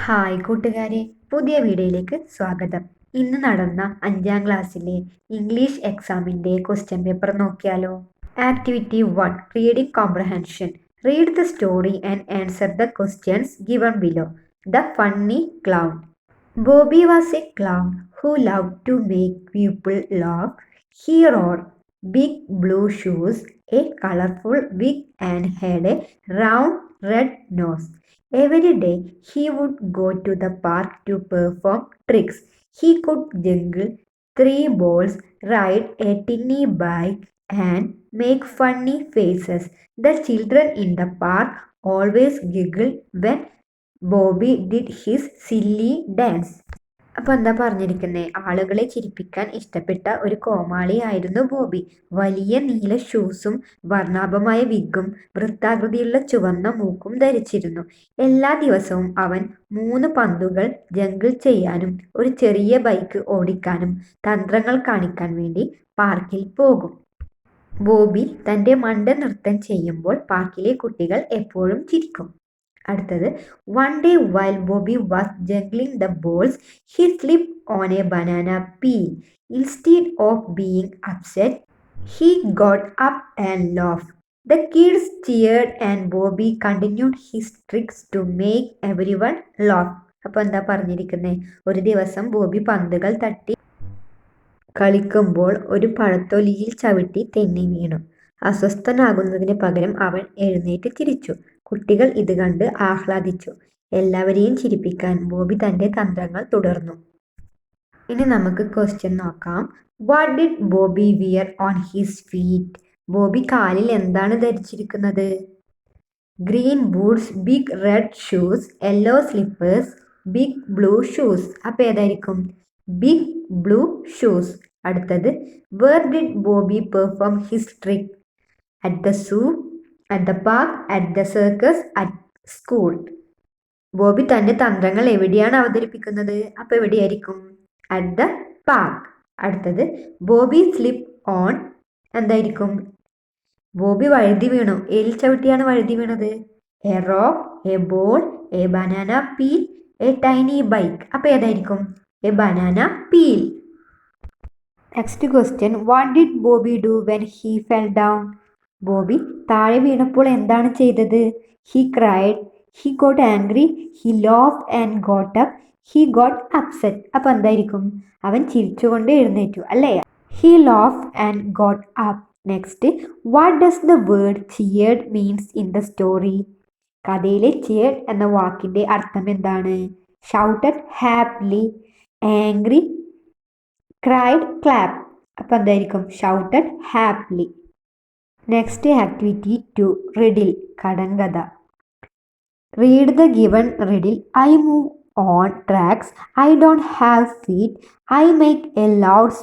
Hi കൂട്ടുകാരെ, പുതിയ വീഡിയോയിലേക്ക് സ്വാഗതം. ഇന്ന് നടന്ന 5ാം ക്ലാസ്സിലെ ഇംഗ്ലീഷ് എക്സാമിൻ്റെ ക്വസ്റ്റ്യൻ പേപ്പർ നോക്കിയാലോ. Activity 1, reading comprehension. Read the story and answer the questions given below. The funny clown. Bobby was a clown who loved to make people laugh. He wore big blue shoes, a colorful wig, and had a round red nose. Every day he would go to the park to perform tricks. He could juggle 3 balls, ride a tiny bike, and make funny faces. The children in the park always giggled when Bobby did his silly dance. അപ്പോൾ എന്താ പറഞ്ഞിരിക്കുന്നത്? ആളുകളെ ചിരിപ്പിക്കാൻ ഇഷ്ടപ്പെട്ട ഒരു കോമാളിയായിരുന്നു ബോബി. വലിയ നീല ഷൂസും വർണ്ണാഭമായ വിഗും വൃത്താകൃതിയുള്ള ചുവന്ന മൂക്കും ധരിച്ചിരുന്നു. എല്ലാ ദിവസവും അവൻ 3 പന്തുകൾ ജംഗിൾ ചെയ്യാനും ഒരു ചെറിയ ബൈക്ക് ഓടിക്കാനും തന്ത്രങ്ങൾ കാണിക്കാൻ വേണ്ടി പാർക്കിൽ പോകും. ബോബി തൻ്റെ മണ്ട നൃത്തം ചെയ്യുമ്പോൾ പാർക്കിലെ കുട്ടികൾ എപ്പോഴും ചിരിക്കും. അടുത്തത്, one day while Bobby was juggling the balls, he slip on a banana peel. Instead of being upset, he got up and laugh. The kids cheered and Bobby continued his tricks to make everyone laugh. അപ്പോൾ എന്താ പറഞ്ഞിരിക്കുന്നത്? ഒരു ദിവസം ബോബി പന്തുകൾ തട്ടി കളിക്കുമ്പോൾ ഒരു പഴത്തൊലിയിൽ ചവിട്ടി തെന്നി വീണു. അസ്വസ്ഥനാകുന്നതിന് പകരം അവൻ എഴുന്നേറ്റ് ചിരിച്ചു. കുട്ടികൾ ഇത് കണ്ട് ആഹ്ലാദിച്ചു. എല്ലാവരെയും ചിരിപ്പിക്കാൻ ബോബി തൻ്റെ തന്ത്രങ്ങൾ തുടർന്നു. ഇനി നമുക്ക് ക്വസ്റ്റ്യൻ നോക്കാം. What did Bobby wear on his feet? Bobby കാലിൽ എന്താണ് ധരിച്ചിരിക്കുന്നത്? Green boots, big red shoes, yellow slippers, big blue shoes. അപ്പോൾ ഏതായിരിക്കും? Big blue shoes. അടുത്തത്, where did Bobby perform his trick? At the zoo, at the park, at the circus, at school. Bobby തൻ്റെ തന്ത്രങ്ങൾ എവിടെയാണ് അവതരിപ്പിക്കുന്നത്? അപ്പോൾ എവിടെയായിരിക്കും? At the park. അടുത്തത്, ബോബി സ്ലിപ്പ് ഓൺ എന്തായിരിക്കും? ബോബി വഴുതി വീണു. ഏതിൽ ചവിട്ടിയാണ് വഴുതി വീണത്? A rock, a ball, a banana peel, a tiny bike. അപ്പോൾ ഏതായിരിക്കും? A banana peel. Next question, what did Bobby do when he fell down? Bobby താഴെ വീണപ്പോൾ എന്താണ് ചെയ്തത്? He cried, he got angry, he laugh and got up, he got upset. അപ്പോൾ എന്തായിരിക്കും? അവൻ ചിരിച്ചുകൊണ്ട് എഴുന്നേറ്റു അല്ലേ? He laugh and got up. Next, what does the word cheered means in the story? കഥയിലെ ചിയേർഡ് എന്ന വാക്കിൻ്റെ അർത്ഥം എന്താണ്? Shouted happily, angry, cried, clap. അപ്പോൾ എന്തായിരിക്കും? Shouted happily. Next activity 2, riddle, കടങ്കഥ. Read the given riddle. I move on tracks, I don't have feet, I make a loud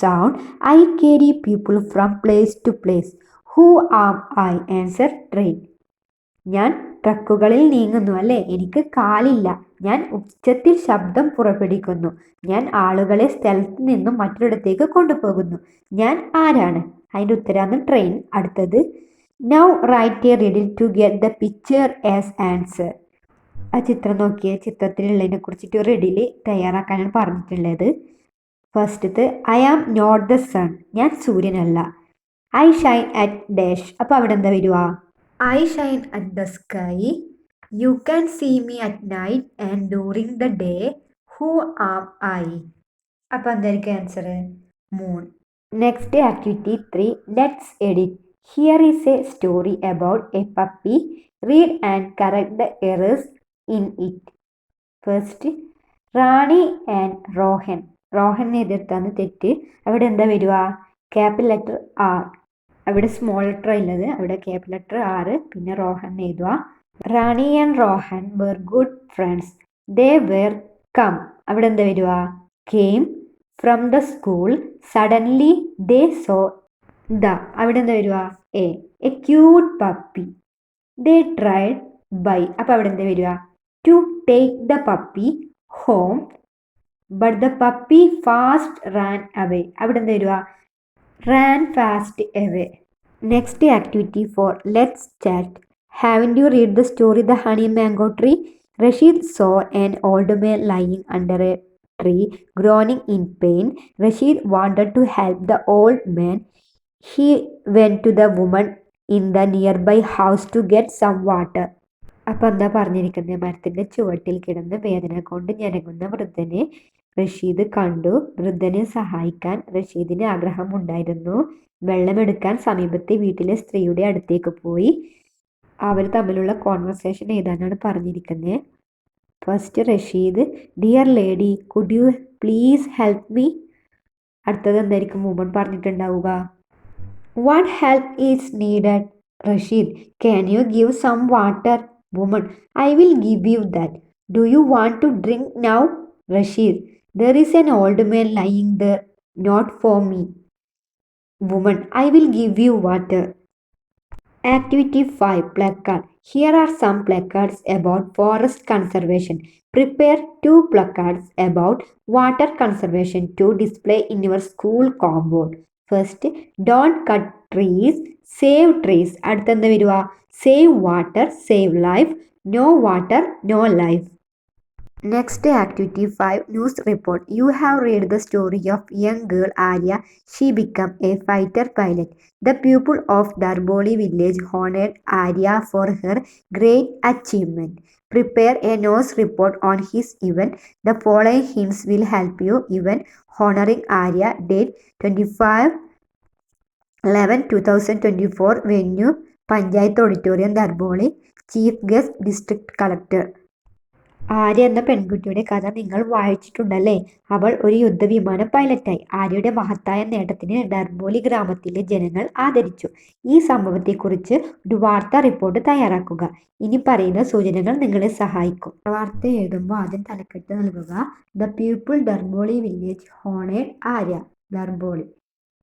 sound, I carry people from place to place, who am I? Answer, train. ഞാൻ ട്രക്കുകളിൽ നീങ്ങുന്നു അല്ലേ, എനിക്ക് കാലില്ല, ഞാൻ ഉച്ചത്തിൽ ശബ്ദം പുറപ്പെടുവിക്കുന്നു, ഞാൻ ആളുകളെ സ്ഥലത്ത് നിന്നും മറ്റൊരിടത്തേക്ക് കൊണ്ടുപോകുന്നു, ഞാൻ ആരാണ്? അതിൻ്റെ ഉത്തരാണ് ട്രെയിൻ. അടുത്തത്, now write a riddle to get the picture as answer. ആ ചിത്രം നോക്കിയ ചിത്രത്തിലുള്ളതിനെ കുറിച്ചിട്ട് റിഡിൽ തയ്യാറാക്കാനാണ് പറഞ്ഞിട്ടുള്ളത്. ഫസ്റ്റത്തെ, I am not the sun, ഞാൻ സൂര്യനല്ല. I shine at dash. അപ്പോൾ അവിടെ എന്താ വരുക? I shine at the sky, you can see me at night and during the day, who am I? അപ്പോൾ എന്തായിരിക്കും answer? Moon. Next activity 3, let's edit. Here is A story about a puppy. Read and correct the errors in it. First, Rani and Rohan. Rohan എതിർത്താണ് തെറ്റ്. അവിടെ എന്താ വരിക? Capital letter R. അവിടെ small letter ഉള്ളത്, അവിടെ ക്യാപിറ്റൽ ലെറ്റർ ആർ. പിന്നെ റോഹൻ എഴുതുക. Rani and Rohan were good friends. They were come. അവിടെ എന്താ വരിക? Came from the school. Suddenly they saw the. അവിടെ എന്താ വരിക? A cute puppy. They tried by. അപ്പോൾ അവിടെ എന്താ വരിക? To take the puppy home, but the puppy fast Rann away. അവിടെ എന്താ വരിക? ran fast away. Next activity 4, let's chat. Haven't you read the story The Honey and Mango Tree? Rashid saw an old man lying under a tree, groaning in pain. Rashid wanted to help the old man. He went to the woman in the nearby house to get some water. അപ്പം എന്താ പറഞ്ഞിരിക്കുന്നത്? മരത്തിൻ്റെ ചുവട്ടിൽ കിടന്ന് വേദന കൊണ്ട് ഞരങ്ങുന്ന വൃദ്ധനെ റഷീദ് കണ്ടു. വൃദ്ധനെ സഹായിക്കാൻ റഷീദിന് ആഗ്രഹമുണ്ടായിരുന്നു. വെള്ളമെടുക്കാൻ സമീപത്തെ വീട്ടിലെ സ്ത്രീയുടെ അടുത്തേക്ക് പോയി. അവർ തമ്മിലുള്ള കോൺവെർസേഷൻ ഏതാനാണ് പറഞ്ഞിരിക്കുന്നത്. First Rasheed, dear lady, could you please help me? അടുത്തത് എന്തായിരിക്കും വുമൺ പറഞ്ഞിട്ടുണ്ടാവുക? What help is needed? Rasheed, can you give some water? Woman, I will give you that. Do you want to drink now? Rashid, there is an old man lying there, not for me. Woman, I will give you water. Activity 5, Placard. Here are some placards about forest conservation. Prepare 2 placards about water conservation to display in your school compound. First, don't cut trees, save trees. അടുത്തെന്താ വരുക? Save water, save life. No water, no life. Next, activity 5, news report. You have read the story of young girl Arya. She became a fighter pilot. The people of Darboli village honored Arya for her great achievement. Prepare a news report on his event. The following hints will help you. Event honoring Arya. Date 25/11/2024. Venue panchayat auditorium Darboli. Chief guest district collector. Arya എന്ന പെൺകുട്ടിയുടെ കഥ നിങ്ങൾ വായിച്ചിട്ടുണ്ടല്ലേ? അവൾ ഒരു യുദ്ധവിമാന പൈലറ്റായി. ആര്യയുടെ മഹത്തായ നേട്ടത്തിന് ഡർബോലി ഗ്രാമത്തിലെ ജനങ്ങൾ ആദരിച്ചു. ഈ സംഭവത്തെക്കുറിച്ച് ഒരു വാർത്താ റിപ്പോർട്ട് തയ്യാറാക്കുക. ഇനി പറയുന്ന സൂചനകൾ നിങ്ങളെ സഹായിക്കും. വാർത്ത എഴുതുമ്പോൾ ആദ്യം തലക്കെട്ട് നൽകുക. The people Darboli village honoured Arya. Darboli.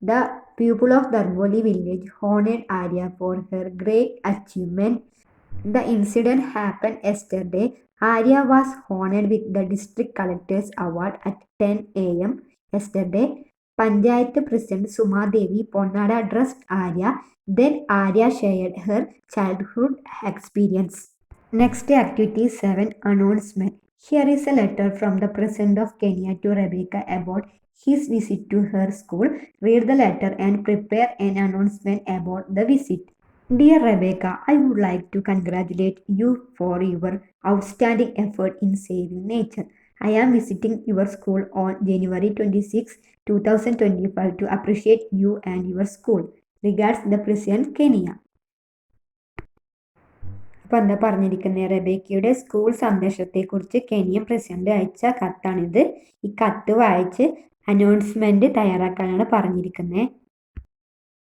The people of Darboli village honored Arya for her great achievement. The incident happened yesterday. Arya was honored with the district collector's award at 10 a.m. yesterday. Panchayat President Suma Devi Ponnada addressed Arya. Then Arya shared her childhood experience. Next, activity 7, announcement. Here is a letter from the President of Kenya to Rebecca about his visit to her school. Read the letter and prepare an announcement about the visit. Dear Rebecca, I would like to congratulate you for your outstanding effort in saving nature. I am visiting your school on January 26, 2025 to appreciate you and your school. Regards, the President, Kenya. അപ്പോൾ എന്താ പറഞ്ഞിരിക്കുന്നത്? റെബേക്കയുടെ school സന്ദേശത്തെക്കുറിച്ച് Kenyan president അയച്ച കത്താണിത്. ഈ കത്ത് വായിച്ച് announcement തയ്യാറാക്കാനാണ് പറഞ്ഞിരിക്കുന്നത്.